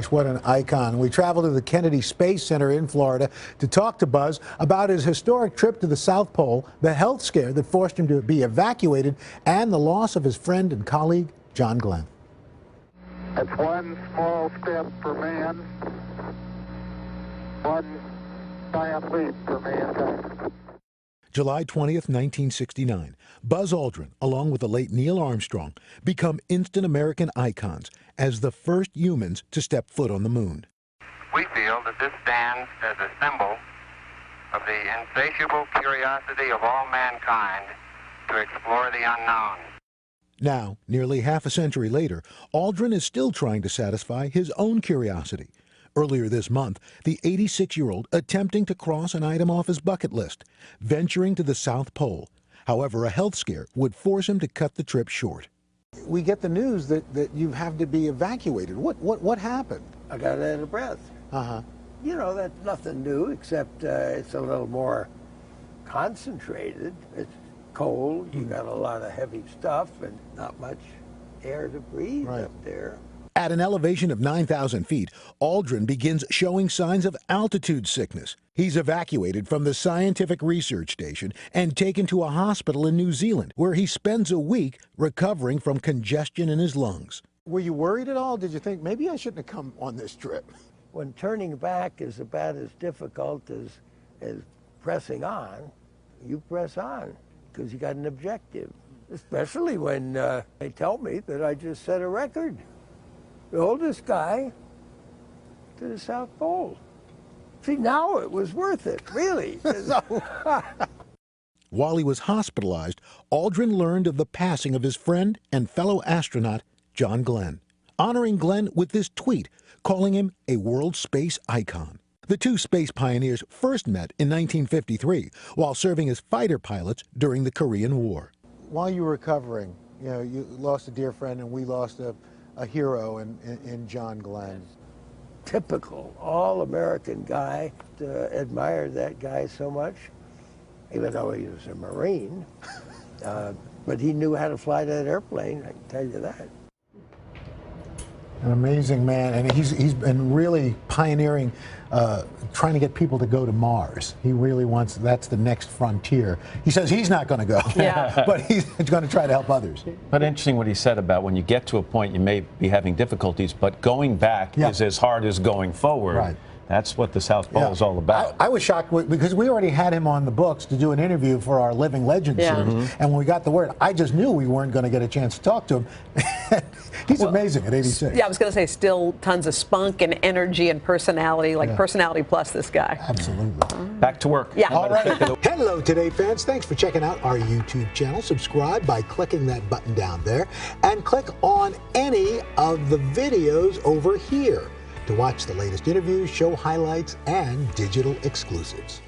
What an icon. We travel to the Kennedy Space Center in Florida to talk to Buzz about his historic trip to the South Pole, the health scare that forced him to be evacuated, and the loss of his friend and colleague, John Glenn. It's one small step for man, one giant leap for mankind. July 20th, 1969. Buzz Aldrin, along with the late Neil Armstrong, become instant American icons as the first humans to step foot on the moon. We feel that this stands as a symbol of the insatiable curiosity of all mankind to explore the unknown. Now, nearly half a century later, Aldrin is still trying to satisfy his own curiosity. Earlier this month, the 86-year-old attempting to cross an item off his bucket list, venturing to the South Pole. However, a health scare would force him to cut the trip short. We get the news that you have to be evacuated. What happened? I got out of breath. You know, that's nothing new, except it's a little more concentrated. It's cold, you got a lot of heavy stuff, and not much air to breathe up there. At an elevation of 9,000 feet, Aldrin begins showing signs of altitude sickness. He's evacuated from the scientific research station and taken to a hospital in New Zealand, where he spends a week recovering from congestion in his lungs. Were you worried at all? Did you think, maybe I shouldn't have come on this trip? When turning back is about as difficult as pressing on, you press on because you got an objective, especially when they tell me that I just set a record. The oldest guy to the South Pole. See, now it was worth it, really. While he was hospitalized, Aldrin learned of the passing of his friend and fellow astronaut, John Glenn, honoring Glenn with this tweet, calling him a world space icon. The two space pioneers first met in 1953 while serving as fighter pilots during the Korean War. While you were recovering, you know, you lost a dear friend and we lost a hero in John Glenn. Typical all-American guy. Admired that guy so much, even though he was a Marine. But he knew how to fly that airplane, I can tell you that. An amazing man, and he's been really pioneering, trying to get people to go to Mars. He really wants, that's the next frontier. He says he's not going to go, but he's going to try to help others. But interesting what he said about when you get to a point you may be having difficulties, but going back is as hard as going forward. Right. That's what the South Pole is all about. I was shocked because we already had him on the books to do an interview for our Living Legends series, and when we got the word, I just knew we weren't going to get a chance to talk to him. He's amazing at 86. Yeah, I was going to say still tons of spunk and energy and personality, like personality plus this guy. Absolutely. Back to work. Yeah. All right. Hello, Today fans. Thanks for checking out our YouTube channel. Subscribe by clicking that button down there and click on any of the videos over here to watch the latest interviews, show highlights, and digital exclusives.